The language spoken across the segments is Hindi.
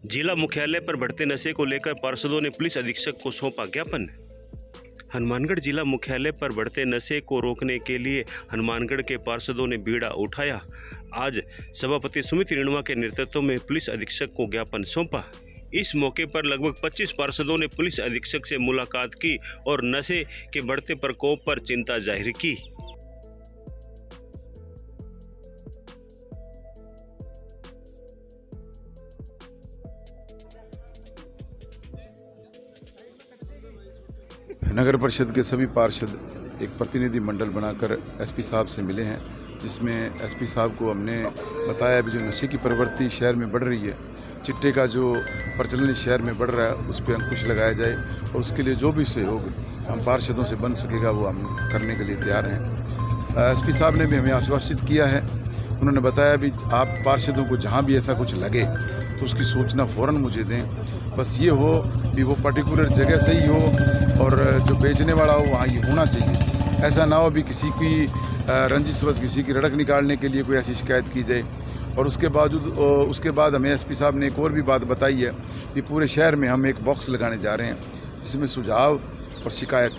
जिला मुख्यालय पर बढ़ते नशे को लेकर पार्षदों ने पुलिस अधीक्षक को सौंपा ज्ञापन। हनुमानगढ़ जिला मुख्यालय पर बढ़ते नशे को रोकने के लिए हनुमानगढ़ के पार्षदों ने बीड़ा उठाया। आज सभापति सुमित रिणवा के नेतृत्व में पुलिस अधीक्षक को ज्ञापन सौंपा। इस मौके पर लगभग 25 पार्षदों ने पुलिस अधीक्षक से मुलाकात की और नशे के बढ़ते प्रकोप पर चिंता जाहिर की। नगर परिषद के सभी पार्षद एक प्रतिनिधि मंडल बनाकर एसपी साहब से मिले हैं, जिसमें एसपी साहब को हमने बताया भी जो नशे की प्रवृत्ति शहर में बढ़ रही है, चिट्टे का जो प्रचलन शहर में बढ़ रहा है, उस पर अंकुश लगाया जाए और उसके लिए जो भी सहयोग हम पार्षदों से बन सकेगा वो हम करने के लिए तैयार हैं। एसपी साहब ने भी हमें आश्वासित किया है। उन्होंने बताया भी आप पार्षदों को जहाँ भी ऐसा कुछ लगे तो उसकी सूचना फ़ौरन मुझे दें। बस ये हो कि वो पर्टिकुलर जगह से ही हो और जो बेचने वाला हो वहाँ ये होना चाहिए। ऐसा ना हो भी किसी की रंजिशवश किसी की रड़क निकालने के लिए कोई ऐसी शिकायत की जाए। और उसके बाद हमें एसपी साहब ने एक और भी बात बताई है कि पूरे शहर में हम एक बॉक्स लगाने जा रहे हैं, जिसमें सुझाव और शिकायत,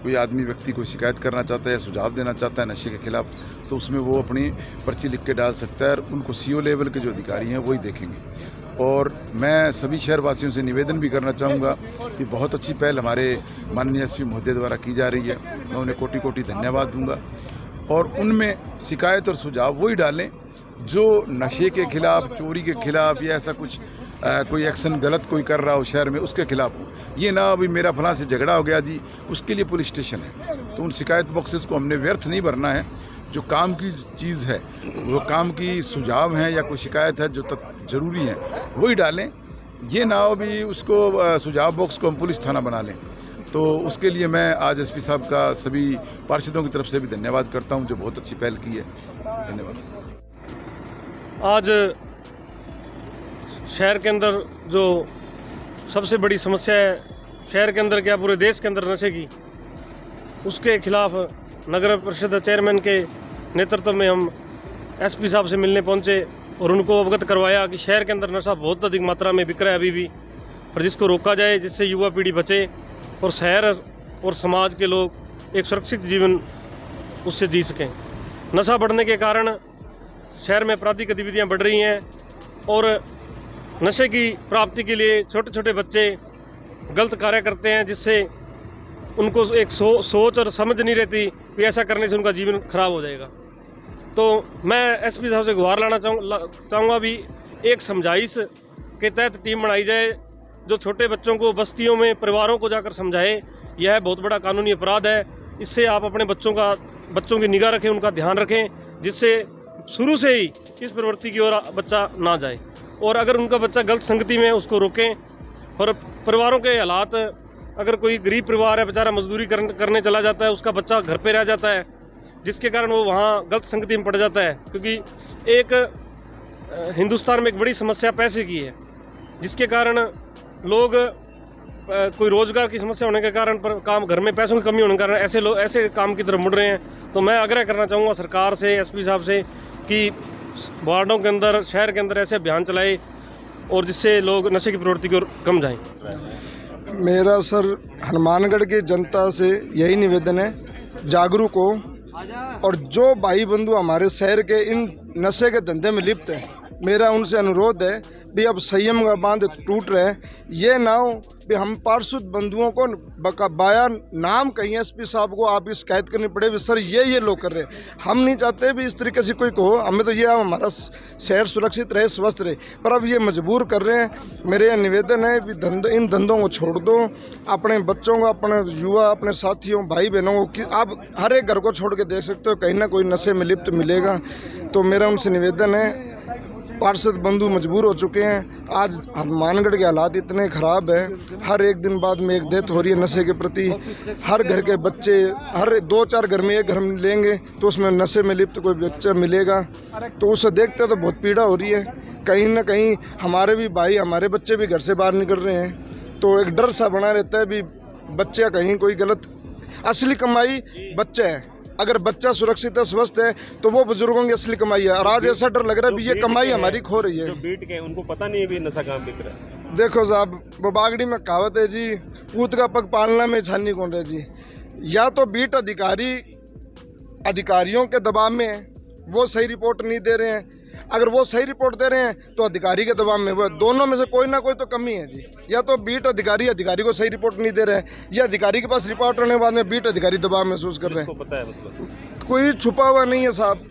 कोई आदमी व्यक्ति को शिकायत करना चाहता है, सुझाव देना चाहता है नशे के खिलाफ, तो उसमें वो अपनी पर्ची लिख के डाल सकता है और उनको सीओ लेवल के जो अधिकारी हैं वही देखेंगे। और मैं सभी शहरवासियों से निवेदन भी करना चाहूँगा कि बहुत अच्छी पहल हमारे माननीय एसपी महोदय द्वारा की जा रही है। मैं उन्हें कोटि कोटि धन्यवाद दूंगा और उनमें शिकायत और सुझाव वही डालें जो नशे के खिलाफ, चोरी के खिलाफ या ऐसा कुछ कोई एक्शन गलत कोई कर रहा हो शहर में, उसके खिलाफ हो। ये ना अभी मेरा फलां से झगड़ा हो गया जी, उसके लिए पुलिस स्टेशन है। तो उन शिकायत बॉक्सेस को हमने व्यर्थ नहीं भरना है। जो काम की चीज़ है, वो काम की सुझाव हैं या कोई शिकायत है जो ज़रूरी है वही डालें। ये ना हो भी उसको सुझाव बॉक्स को हम पुलिस थाना बना लें। तो उसके लिए मैं आज एसपी साहब का सभी पार्षदों की तरफ से भी धन्यवाद करता हूं, जो बहुत अच्छी पहल की है। धन्यवाद। आज शहर के अंदर जो सबसे बड़ी समस्या है, शहर के अंदर क्या पूरे देश के अंदर नशे की, उसके खिलाफ नगर परिषद चेयरमैन के नेतृत्व में हम एसपी साहब से मिलने पहुंचे और उनको अवगत करवाया कि शहर के अंदर नशा बहुत अधिक मात्रा में बिक रहा है अभी भी, और जिसको रोका जाए, जिससे युवा पीढ़ी बचे और शहर और समाज के लोग एक सुरक्षित जीवन उससे जी सकें। नशा बढ़ने के कारण शहर में आपराधिक गतिविधियां बढ़ रही हैं और नशे की प्राप्ति के लिए छोटे छोटे बच्चे गलत कार्य करते हैं, जिससे उनको एक सोच और समझ नहीं रहती कि ऐसा करने से उनका जीवन खराब हो जाएगा। तो मैं एसपी साहब से गुहार लाना चाहूँगा भी एक समझाइश के तहत टीम बनाई जाए जो छोटे बच्चों को बस्तियों में, परिवारों को जाकर समझाए। यह बहुत बड़ा कानूनी अपराध है। इससे आप अपने बच्चों की निगाह रखें, उनका ध्यान रखें, जिससे शुरू से ही इस प्रवृत्ति की ओर बच्चा ना जाए। और अगर उनका बच्चा गलत संगति में, उसको रोकें। और परिवारों के हालात, अगर कोई गरीब परिवार है, बेचारा मजदूरी करने चला जाता है, उसका बच्चा घर पे रह जाता है, जिसके कारण वो वहाँ गलत संगति में पड़ जाता है। क्योंकि एक हिंदुस्तान में एक बड़ी समस्या पैसे की है, जिसके कारण लोग कोई रोजगार की समस्या होने के कारण पर काम, घर में पैसों की कमी होने के कारण ऐसे काम की तरफ मुड़ रहे हैं। तो मैं आग्रह करना चाहूँगा सरकार से, एसपी साहब से कि वार्डों के अंदर, शहर के अंदर ऐसे अभियान चलाए और जिससे लोग नशे की प्रवृत्ति की ओर कम जाएं। मेरा सर हनुमानगढ़ की जनता से यही निवेदन है, जागरूक हो और जो भाई बंधु हमारे शहर के इन नशे के धंधे में लिप्त हैं, मेरा उनसे अनुरोध है भी अब संयम का बांध टूट रहे हैं। ये ना हो भी हम पार्षद बंधुओं को बाया नाम कहीं एसपी साहब को आप शिकायत करनी पड़े भी सर ये लोग कर रहे हैं। हम नहीं चाहते भी इस तरीके से कोई कहो, हमें तो ये हमारा शहर सुरक्षित रहे, स्वस्थ रहे, पर अब ये मजबूर कर रहे हैं। मेरे यह निवेदन है भी इन धंधों को छोड़ दो। अपने बच्चों को, अपने युवा, अपने साथियों, भाई बहनों को आप हर एक घर को छोड़ के देख सकते हो, कहीं ना कोई नशे में लिप्त मिलेगा। तो मेरा उनसे निवेदन है, पार्षद बंधु मजबूर हो चुके हैं। आज हनुमानगढ़ के हालात इतने ख़राब हैं, हर एक दिन बाद में एक डेथ हो रही है नशे के प्रति। हर घर के बच्चे, हर 2-4 घर में एक घर में लेंगे तो उसमें नशे में लिप्त कोई बच्चा मिलेगा, तो उसे देखते तो बहुत पीड़ा हो रही है। कहीं ना कहीं हमारे भी भाई, हमारे बच्चे भी घर से बाहर निकल रहे हैं, तो एक डर सा बना रहता है भी बच्चे कहीं कोई गलत, असली कमाई बच्चे हैं। अगर बच्चा सुरक्षित है, स्वस्थ है, तो वो बुजुर्गों की असली कमाई है। और आज ऐसा डर लग रहा है भी ये कमाई हमारी खो रही है। जो बीट के उनको पता नहीं है भी नशा कहाँ बिक रहा है। देखो साहब, वो बागड़ी में कहावत है जी, पूत का पग पालना में छानी कौन रहे जी। या तो बीट अधिकारियों के दबाव में है, वो सही रिपोर्ट नहीं दे रहे हैं। अगर वो सही रिपोर्ट दे रहे हैं तो अधिकारी के दबाव में, वो दोनों में से कोई ना कोई तो कमी है जी। या तो बीट अधिकारी को सही रिपोर्ट नहीं दे रहे हैं, या अधिकारी के पास रिपोर्ट आने के बाद में बीट अधिकारी दबाव महसूस कर रहे हैं। पता है मतलब कोई छुपा हुआ नहीं है साहब,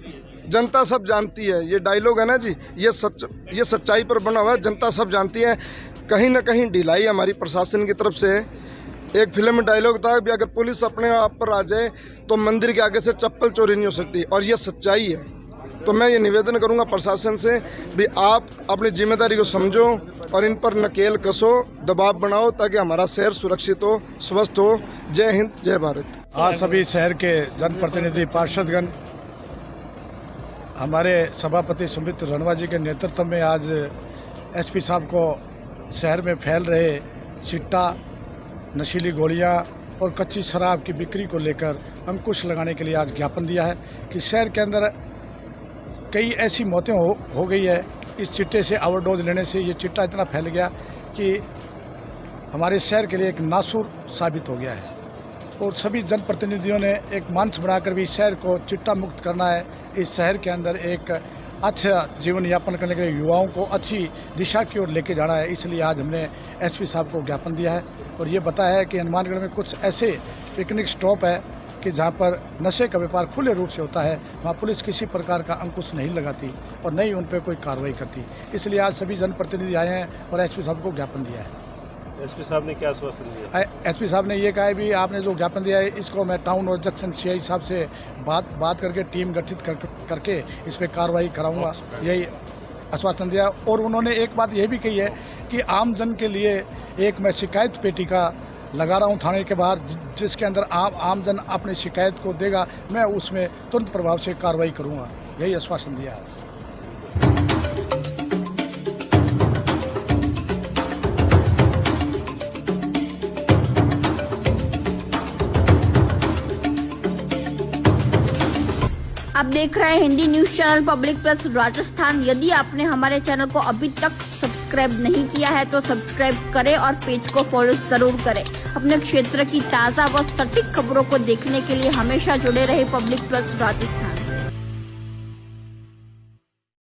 जनता सब जानती है। ये डायलॉग है ना जी, ये सच्चाई पर बना हुआ है, जनता सब जानती है। कहीं ना कहीं ढिलाई हमारी प्रशासन की तरफ से है। एक फिल्म में डायलॉग था कि अगर पुलिस अपने आप पर आ जाए तो मंदिर के आगे से चप्पल चोरी नहीं हो सकती, और ये सच्चाई है। तो मैं ये निवेदन करूंगा प्रशासन से भी आप अपनी जिम्मेदारी को समझो और इन पर नकेल कसो, दबाव बनाओ, ताकि हमारा शहर सुरक्षित हो, स्वस्थ हो। जय हिंद, जय भारत। आज सभी शहर के जनप्रतिनिधि पार्षदगण हमारे सभापति सुमित रणवा जी के नेतृत्व में आज एसपी साहब को शहर में फैल रहे चिट्टा, नशीली गोलियां और कच्ची शराब की बिक्री को लेकर अंकुश लगाने के लिए आज ज्ञापन दिया है कि शहर के अंदर कई ऐसी मौतें हो गई है। इस चिट्टे से ओवरडोज लेने से ये चिट्टा इतना फैल गया कि हमारे शहर के लिए एक नासूर साबित हो गया है। और सभी जनप्रतिनिधियों ने एक मंच बनाकर भी शहर को चिट्टा मुक्त करना है। इस शहर के अंदर एक अच्छा जीवन यापन करने के लिए युवाओं को अच्छी दिशा की ओर लेके जाना है। इसलिए आज हमने एसपी साहब को ज्ञापन दिया है और ये बताया है कि हनुमानगढ़ में कुछ ऐसे पिकनिक स्टॉप है कि जहाँ पर नशे का व्यापार खुले रूप से होता है, वहाँ पुलिस किसी प्रकार का अंकुश नहीं लगाती और नहीं उन पर कोई कार्रवाई करती। इसलिए आज सभी जनप्रतिनिधि आए हैं और एसपी साहब को ज्ञापन दिया है। एसपी साहब ने क्या आश्वासन दिया? एसपी साहब ने ये कहा है भी आपने जो ज्ञापन दिया है इसको मैं टाउन और जंक्शन सीआई साहब से बात करके टीम गठित करके इस पर कार्रवाई कराऊंगा, यही आश्वासन दिया। और उन्होंने एक बात यह भी कही है कि आम जन के लिए एक मैं शिकायत पेटी का लगा रहा हूं थाने के बाहर, जिसके अंदर आम जन अपनी शिकायत को देगा, मैं उसमें तुरंत प्रभाव से कार्रवाई करूंगा, यही आश्वासन दिया है। आप देख रहे हैं Hindi news channel public plus Rajasthan. यदि आपने हमारे चैनल को अभी तक सब्सक्राइब नहीं किया है तो सब्सक्राइब करें और पेज को फॉलो जरूर करें। अपने क्षेत्र की ताज़ा व सटीक खबरों को देखने के लिए हमेशा जुड़े रहे पब्लिक प्लस राजस्थान।